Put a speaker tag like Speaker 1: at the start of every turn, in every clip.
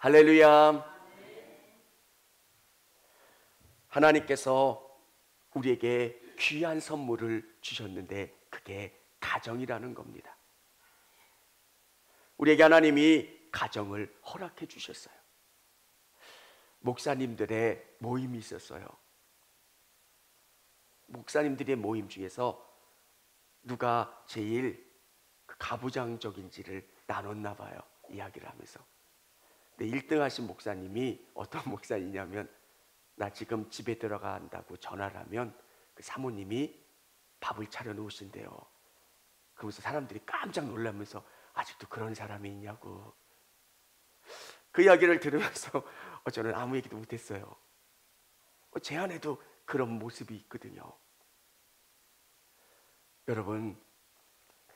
Speaker 1: 할렐루야. 하나님께서 우리에게 귀한 선물을 주셨는데 그게 가정이라는 겁니다. 우리에게 하나님이 가정을 허락해 주셨어요. 목사님들의 모임이 있었어요. 목사님들의 모임 중에서 누가 제일 가부장적인지를 나눴나 봐요. 이야기를 하면서. 근데 1등 하신 목사님이 어떤 목사이냐면, 나 지금 집에 들어간다고 전화를 하면 그 사모님이 밥을 차려 놓으신대요. 그러면서 사람들이 깜짝 놀라면서 아직도 그런 사람이 있냐고. 그 이야기를 들으면서 저는 아무 얘기도 못했어요. 제 안에도 그런 모습이 있거든요. 여러분,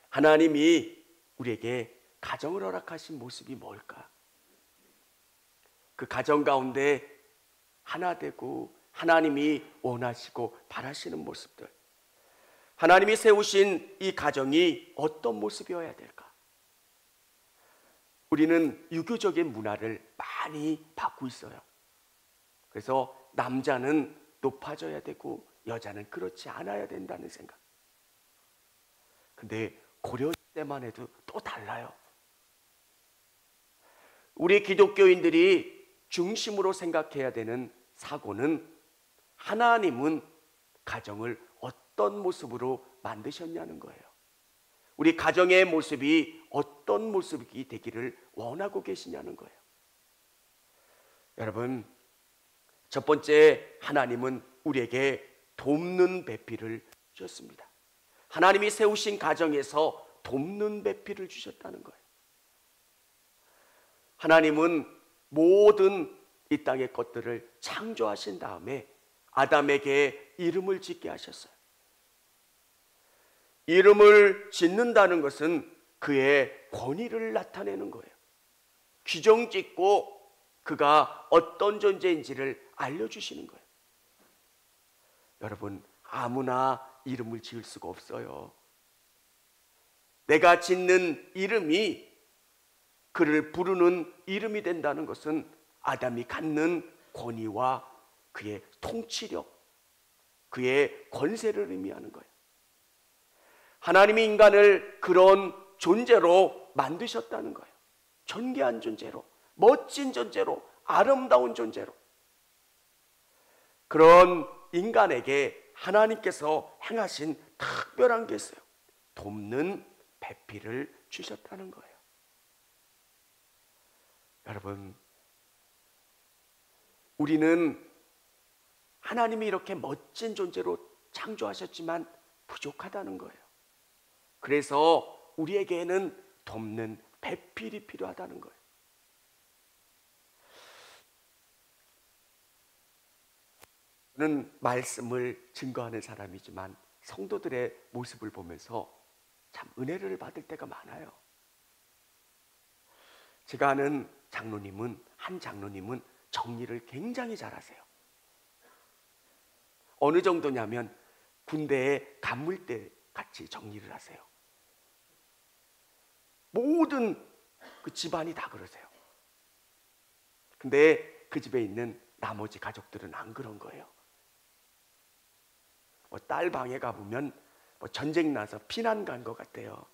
Speaker 1: 하나님이 우리에게 가정을 허락하신 모습이 뭘까? 그 가정 가운데 하나 되고 하나님이 원하시고 바라시는 모습들, 하나님이 세우신 이 가정이 어떤 모습이어야 될까? 우리는 유교적인 문화를 많이 받고 있어요. 그래서 남자는 높아져야 되고 여자는 그렇지 않아야 된다는 생각. 근데 고려 때만 해도 또 달라요. 우리 기독교인들이 중심으로 생각해야 되는 사고는, 하나님은 가정을 어떤 모습으로 만드셨냐는 거예요. 우리 가정의 모습이 어떤 모습이 되기를 원하고 계시냐는 거예요. 여러분, 첫 번째, 하나님은 우리에게 돕는 배필을 주셨습니다. 하나님이 세우신 가정에서 돕는 배필을 주셨다는 거예요. 하나님은 모든 이 땅의 것들을 창조하신 다음에 아담에게 이름을 짓게 하셨어요. 이름을 짓는다는 것은 그의 권위를 나타내는 거예요. 규정 짓고 그가 어떤 존재인지를 알려주시는 거예요. 여러분, 아무나 이름을 지을 수가 없어요. 내가 짓는 이름이 그를 부르는 이름이 된다는 것은 아담이 갖는 권위와 그의 통치력, 그의 권세를 의미하는 거예요. 하나님이 인간을 그런 존재로 만드셨다는 거예요. 존귀한 존재로, 멋진 존재로, 아름다운 존재로. 그런 인간에게 하나님께서 행하신 특별한 게 있어요. 돕는 배필을 주셨다는 거예요. 여러분, 우리는 하나님이 이렇게 멋진 존재로 창조하셨지만 부족하다는 거예요. 그래서 우리에게는 돕는 배필이 필요하다는 거예요. 저는 말씀을 증거하는 사람이지만 성도들의 모습을 보면서 참 은혜를 받을 때가 많아요. 제가 아는 한 장로님은 정리를 굉장히 잘하세요. 어느 정도냐면 군대에 간물대 같이 정리를 하세요. 모든 그 집안이 다 그러세요. 근데 그 집에 있는 나머지 가족들은 안 그런 거예요. 딸 방에 가보면 전쟁 나서 피난 간 것 같아요.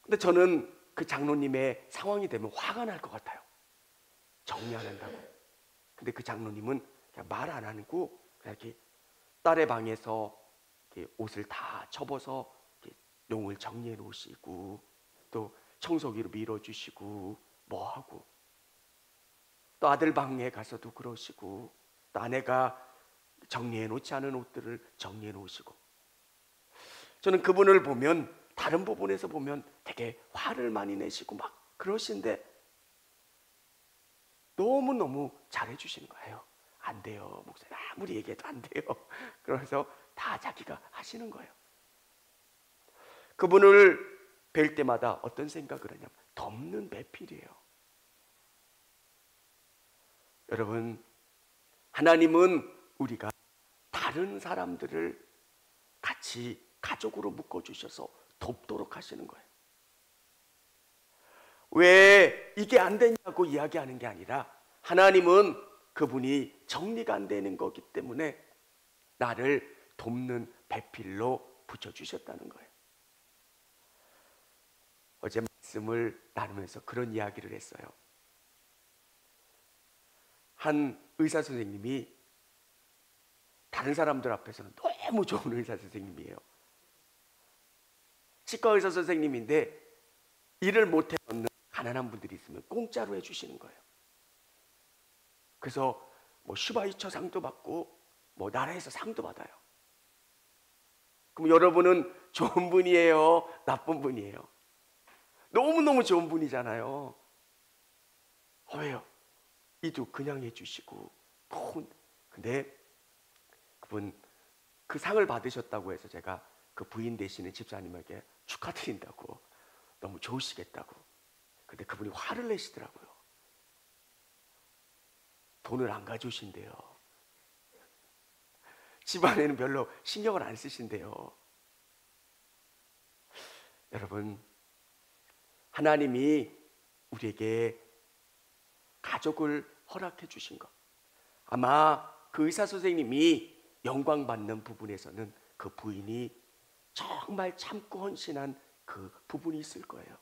Speaker 1: 근데 저는 그 장로님의 상황이 되면 화가 날 것 같아요. 정리 안 한다고. 근데 그 장로님은 그냥 말 안 하고 그냥 이렇게 딸의 방에서 이렇게 옷을 다 접어서 이렇게 용을 정리해 놓으시고, 또 청소기로 밀어주시고 뭐 하고, 또 아들 방에 가서도 그러시고, 또 아내가 정리해 놓지 않은 옷들을 정리해 놓으시고. 저는 그분을 보면, 다른 부분에서 보면 되게 화를 많이 내시고 막 그러신데 너무너무 잘해 주시는 거예요. 안 돼요, 목사님. 아무리 얘기해도 안 돼요. 그래서 다 자기가 하시는 거예요. 그분을 뵐 때마다 어떤 생각을 하냐면 돕는 배필이에요. 여러분, 하나님은 우리가 다른 사람들을 같이 가족으로 묶어주셔서 돕도록 하시는 거예요. 왜 이게 안 되냐고 이야기하는 게 아니라 하나님은 그분이 정리가 안 되는 거기 때문에 나를 돕는 배필로 붙여주셨다는 거예요. 어제 말씀을 나누면서 그런 이야기를 했어요. 한 의사 선생님이 다른 사람들 앞에서는 너무 좋은 의사 선생님이에요. 치과 의사 선생님인데 일을 못해 얻는 가난한 분들이 있으면 공짜로 해주시는 거예요. 그래서 뭐 슈바이처 상도 받고 뭐 나라에서 상도 받아요. 그럼 여러분은 좋은 분이에요? 나쁜 분이에요? 너무너무 좋은 분이잖아요. 왜요? 이도 그냥 해주시고 근데 그분 그 상을 받으셨다고 해서 제가 그 부인 되시는 집사님에게 축하드린다고 너무 좋으시겠다고. 근데 그분이 화를 내시더라고요. 돈을 안 가져오신대요. 집안에는 별로 신경을 안 쓰신대요. 여러분, 하나님이 우리에게 가족을 허락해 주신 것, 아마 그 의사 선생님이 영광받는 부분에서는 그 부인이 정말 참고 헌신한 그 부분이 있을 거예요.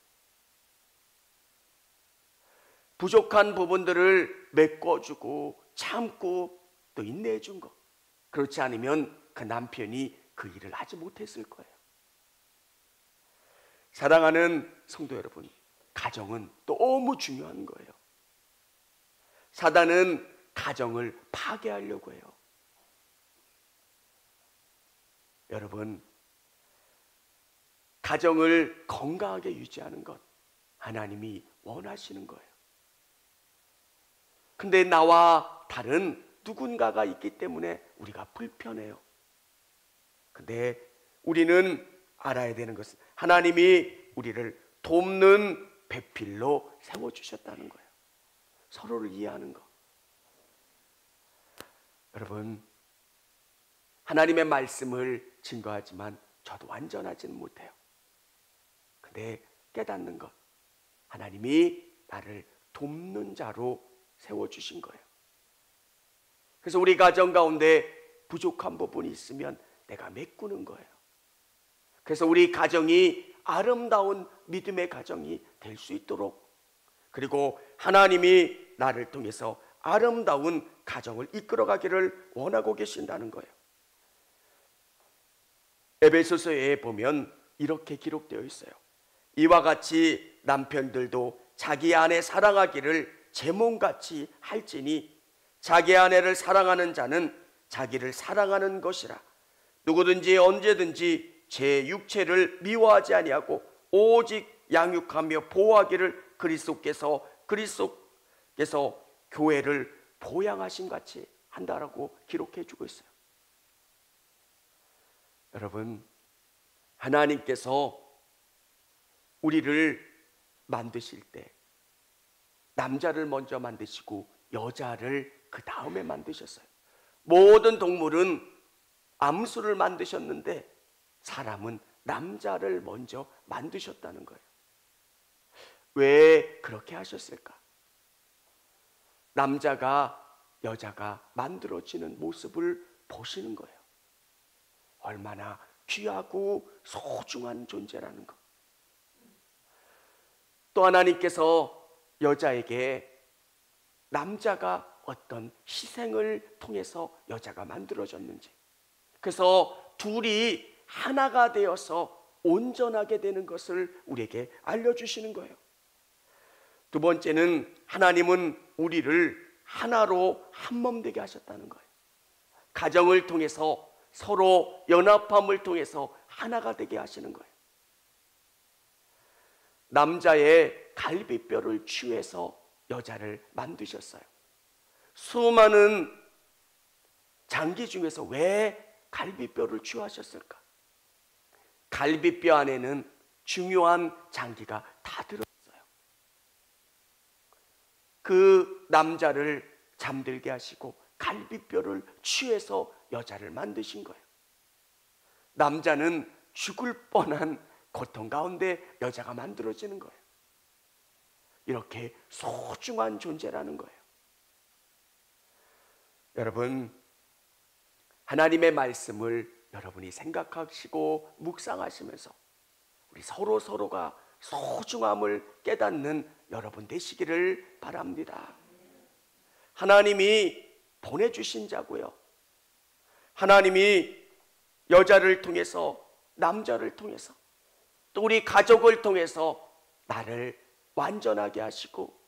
Speaker 1: 부족한 부분들을 메꿔주고 참고 또 인내해 준 것, 그렇지 않으면 그 남편이 그 일을 하지 못했을 거예요. 사랑하는 성도 여러분, 가정은 너무 중요한 거예요. 사단은 가정을 파괴하려고 해요. 여러분, 가정을 건강하게 유지하는 것 하나님이 원하시는 거예요. 근데 나와 다른 누군가가 있기 때문에 우리가 불편해요. 근데 우리는 알아야 되는 것은 하나님이 우리를 돕는 배필로 세워주셨다는 거예요. 서로를 이해하는 것. 여러분, 하나님의 말씀을 증거하지만 저도 완전하지는 못해요. 근데 깨닫는 것, 하나님이 나를 돕는 자로 세워주신 거예요. 그래서 우리 가정 가운데 부족한 부분이 있으면 내가 메꾸는 거예요. 그래서 우리 가정이 아름다운 믿음의 가정이 될 수 있도록, 그리고 하나님이 나를 통해서 아름다운 가정을 이끌어가기를 원하고 계신다는 거예요. 에베소서에 보면 이렇게 기록되어 있어요. 이와 같이 남편들도 자기 아내 사랑하기를 제 몸같이 할지니 자기 아내를 사랑하는 자는 자기를 사랑하는 것이라. 누구든지 언제든지 제 육체를 미워하지 아니하고 오직 양육하며 보호하기를 그리스도께서 교회를 보양하신 같이 한다라고 기록해 주고 있어요. 여러분, 하나님께서 우리를 만드실 때 남자를 먼저 만드시고 여자를 그 다음에 만드셨어요. 모든 동물은 암수를 만드셨는데 사람은 남자를 먼저 만드셨다는 거예요. 왜 그렇게 하셨을까? 남자가 여자가 만들어지는 모습을 보시는 거예요. 얼마나 귀하고 소중한 존재라는 것. 또 하나님께서 여자에게 남자가 어떤 희생을 통해서 여자가 만들어졌는지, 그래서 둘이 하나가 되어서 온전하게 되는 것을 우리에게 알려주시는 거예요. 두 번째는 하나님은 우리를 하나로 한몸 되게 하셨다는 거예요. 가정을 통해서 서로 연합함을 통해서 하나가 되게 하시는 거예요. 남자의 갈비뼈를 취해서 여자를 만드셨어요. 수많은 장기 중에서 왜 갈비뼈를 취하셨을까? 갈비뼈 안에는 중요한 장기가 다 들어있어요. 그 남자를 잠들게 하시고 갈비뼈를 취해서 여자를 만드신 거예요. 남자는 죽을 뻔한 고통 가운데 여자가 만들어지는 거예요. 이렇게 소중한 존재라는 거예요. 여러분, 하나님의 말씀을 여러분이 생각하시고 묵상하시면서 우리 서로가 소중함을 깨닫는 여러분 되시기를 바랍니다. 하나님이 보내주신 자고요, 하나님이 여자를 통해서, 남자를 통해서, 또 우리 가족을 통해서 나를 완전하게 하시고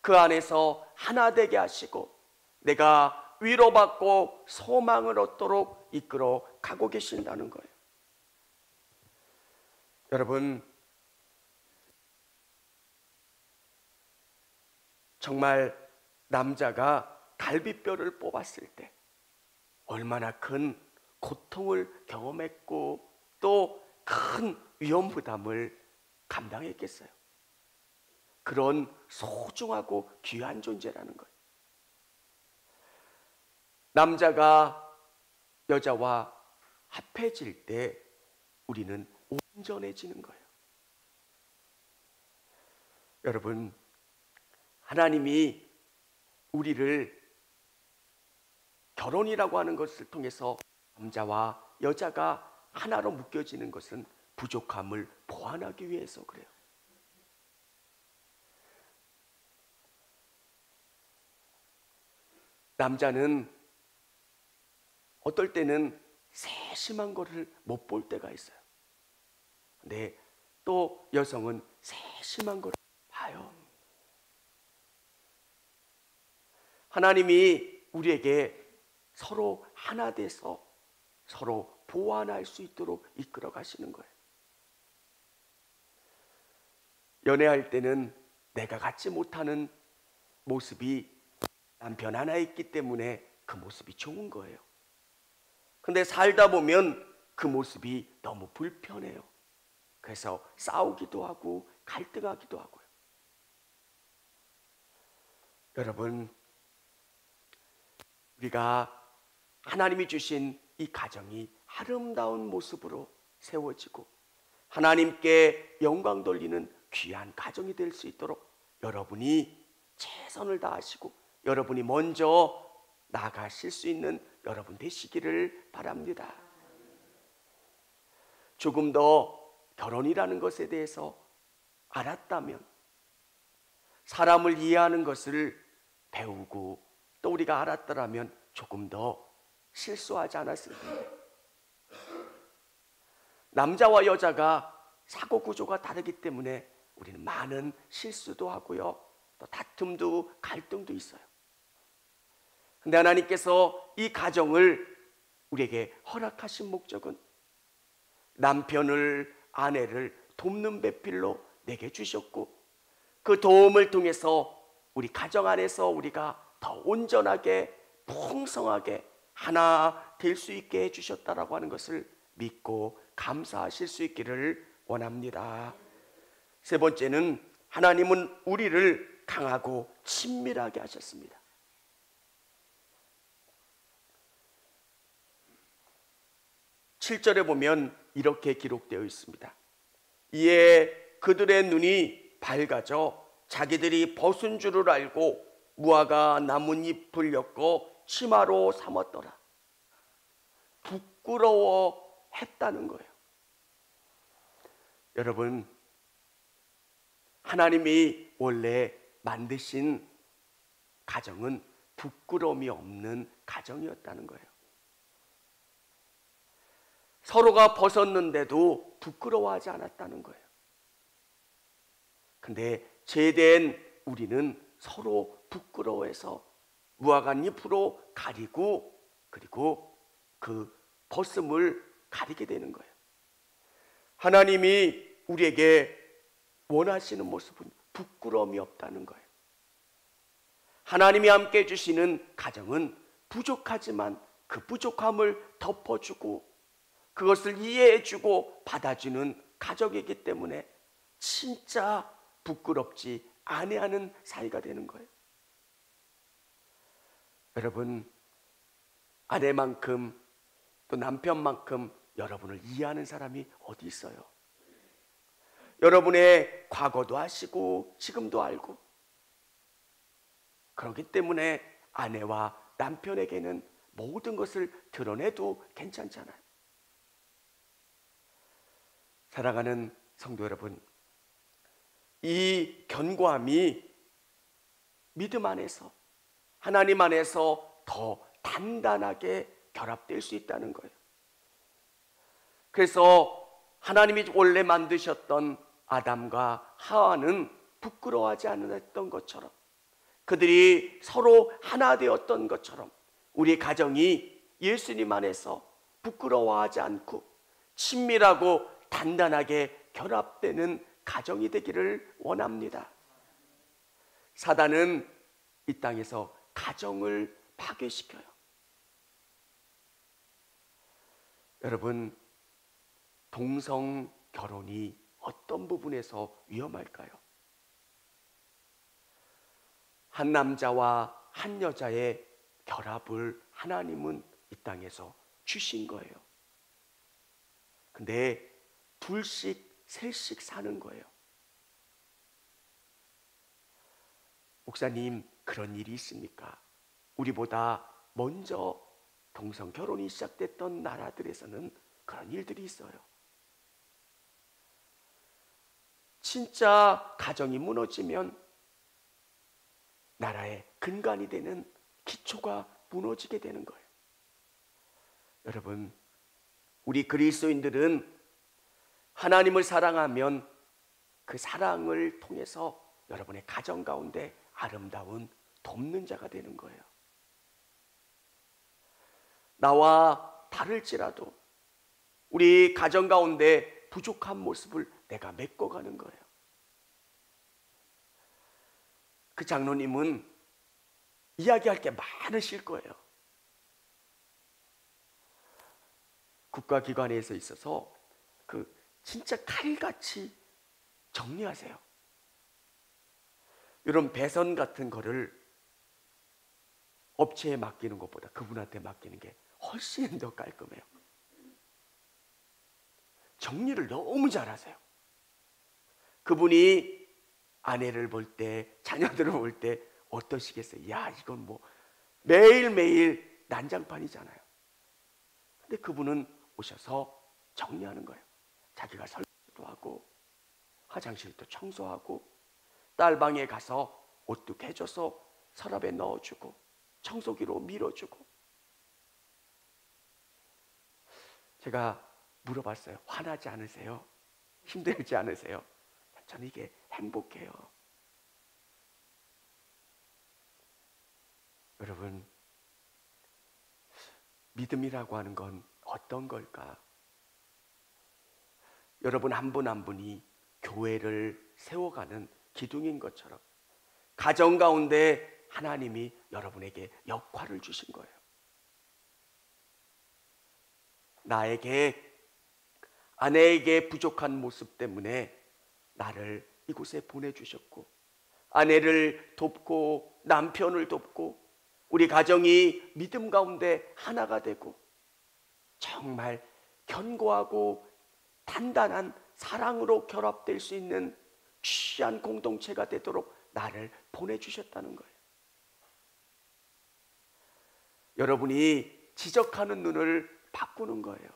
Speaker 1: 그 안에서 하나 되게 하시고 내가 위로받고 소망을 얻도록 이끌어 가고 계신다는 거예요. 여러분, 정말 남자가 갈비뼈를 뽑았을 때 얼마나 큰 고통을 경험했고 또 큰 위험 부담을 감당했겠어요. 그런 소중하고 귀한 존재라는 거예요. 남자가 여자와 합해질 때 우리는 온전해지는 거예요. 여러분, 하나님이 우리를 결혼이라고 하는 것을 통해서 남자와 여자가 하나로 묶여지는 것은 부족함을 보완하기 위해서 그래요. 남자는 어떨 때는 세심한 것을 못 볼 때가 있어요. 근데 또 여성은 세심한 것을 봐요. 하나님이 우리에게 서로 하나 돼서 서로 보완할 수 있도록 이끌어 가시는 거예요. 연애할 때는 내가 갖지 못하는 모습이 남편 하나 있기 때문에 그 모습이 좋은 거예요. 근데 살다 보면 그 모습이 너무 불편해요. 그래서 싸우기도 하고 갈등하기도 하고요. 여러분, 우리가 하나님이 주신 이 가정이 아름다운 모습으로 세워지고 하나님께 영광 돌리는 귀한 가정이 될 수 있도록 여러분이 최선을 다하시고 여러분이 먼저 나가실 수 있는 여러분 되시기를 바랍니다. 조금 더 결혼이라는 것에 대해서 알았다면, 사람을 이해하는 것을 배우고 또 우리가 알았더라면 조금 더 실수하지 않았을 텐데, 남자와 여자가 사고 구조가 다르기 때문에 우리는 많은 실수도 하고요, 또 다툼도 갈등도 있어요. 근데 하나님께서 이 가정을 우리에게 허락하신 목적은 남편을, 아내를 돕는 배필로 내게 주셨고 그 도움을 통해서 우리 가정 안에서 우리가 더 온전하게 풍성하게 하나 될 수 있게 해주셨다라고 하는 것을 믿고 감사하실 수 있기를 원합니다. 세 번째는 하나님은 우리를 강하고 친밀하게 하셨습니다. 7절에 보면 이렇게 기록되어 있습니다. 이에 그들의 눈이 밝아져 자기들이 벗은 줄을 알고 무화과 나뭇잎을 엮어 치마로 삼았더라. 부끄러워했다는 거예요. 여러분, 하나님이 원래 만드신 가정은 부끄러움이 없는 가정이었다는 거예요. 서로가 벗었는데도 부끄러워하지 않았다는 거예요. 근데 죄된 우리는 서로 부끄러워해서 무화과잎으로 가리고 그리고 그 벗음을 가리게 되는 거예요. 하나님이 우리에게 원하시는 모습은 부끄러움이 없다는 거예요. 하나님이 함께 해주시는 가정은 부족하지만 그 부족함을 덮어주고 그것을 이해해주고 받아주는 가족이기 때문에 진짜 부끄럽지 아니하는 사이가 되는 거예요. 여러분, 아내만큼 또 남편만큼 여러분을 이해하는 사람이 어디 있어요? 여러분의 과거도 아시고 지금도 알고, 그렇기 때문에 아내와 남편에게는 모든 것을 드러내도 괜찮잖아요. 사랑하는 성도 여러분, 이 견고함이 믿음 안에서, 하나님 안에서 더 단단하게 결합될 수 있다는 거예요. 그래서 하나님이 원래 만드셨던 아담과 하와는 부끄러워하지 않았던 것처럼, 그들이 서로 하나 되었던 것처럼 우리 가정이 예수님 안에서 부끄러워하지 않고 친밀하고 단단하게 결합되는 가정이 되기를 원합니다. 사단은 이 땅에서 가정을 파괴시켜요. 여러분, 동성 결혼이 어떤 부분에서 위험할까요? 한 남자와 한 여자의 결합을 하나님은 이 땅에서 주신 거예요. 근데 둘씩 셋씩 사는 거예요. 목사님, 그런 일이 있습니까? 우리보다 먼저 동성 결혼이 시작됐던 나라들에서는 그런 일들이 있어요. 진짜 가정이 무너지면 나라의 근간이 되는 기초가 무너지게 되는 거예요. 여러분, 우리 그리스도인들은 하나님을 사랑하면 그 사랑을 통해서 여러분의 가정 가운데 아름다운 돕는 자가 되는 거예요. 나와 다를지라도 우리 가정 가운데 부족한 모습을 내가 메꿔가는 거예요. 그 장로님은 이야기할 게 많으실 거예요. 국가기관에서 있어서 진짜 칼같이 정리하세요. 이런 배선 같은 거를 업체에 맡기는 것보다 그분한테 맡기는 게 훨씬 더 깔끔해요. 정리를 너무 잘하세요. 그분이 아내를 볼 때, 자녀들을 볼 때 어떠시겠어요? 야, 이건 뭐 매일매일 난장판이잖아요. 근데 그분은 오셔서 정리하는 거예요. 자기가 설거지도 하고 화장실도 청소하고 딸방에 가서 옷도 개줘서 서랍에 넣어주고 청소기로 밀어주고. 제가 물어봤어요. 화나지 않으세요? 힘들지 않으세요? 저는 이게 행복해요. 여러분, 믿음이라고 하는 건 어떤 걸까? 여러분 한 분 한 분이 교회를 세워가는 기둥인 것처럼 가정 가운데 하나님이 여러분에게 역할을 주신 거예요. 나에게, 아내에게 부족한 모습 때문에 나를 이곳에 보내주셨고, 아내를 돕고 남편을 돕고 우리 가정이 믿음 가운데 하나가 되고 정말 견고하고 단단한 사랑으로 결합될 수 있는 귀한 공동체가 되도록 나를 보내주셨다는 거예요. 여러분이 지적하는 눈을 바꾸는 거예요.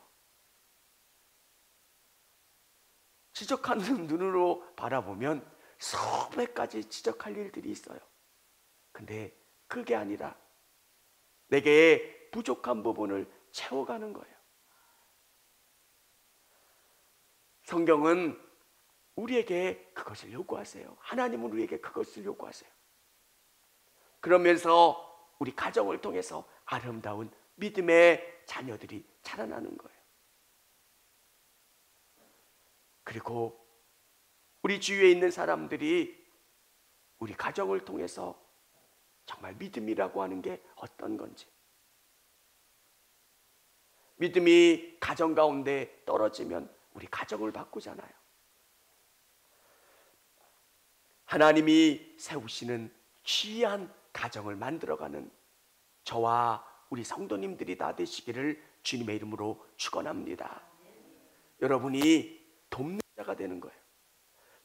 Speaker 1: 지적하는 눈으로 바라보면 수백 가지 지적할 일들이 있어요. 근데 그게 아니라 내게 부족한 부분을 채워가는 거예요. 성경은 우리에게 그것을 요구하세요. 하나님은 우리에게 그것을 요구하세요. 그러면서 우리 가정을 통해서 아름다운 믿음의 자녀들이 자라나는 거예요. 그리고 우리 주위에 있는 사람들이 우리 가정을 통해서 정말 믿음이라고 하는 게 어떤 건지, 믿음이 가정 가운데 떨어지면 우리 가정을 바꾸잖아요. 하나님이 세우시는 귀한 가정을 만들어가는 저와 우리 성도님들이 다 되시기를 주님의 이름으로 축원합니다. 여러분이 돕는 자가 되는 거예요.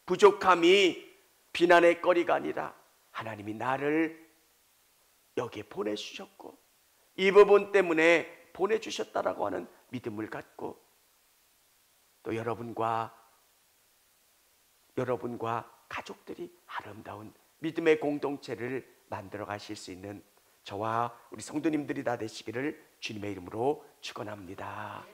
Speaker 1: 부족함이 비난의 거리가 아니라 하나님이 나를 여기에 보내주셨고 이 부분 때문에 보내주셨다라고 하는 믿음을 갖고 또 여러분과 가족들이 아름다운 믿음의 공동체를 만들어 가실 수 있는 저와 우리 성도님들이 다 되시기를 주님의 이름으로 축원합니다.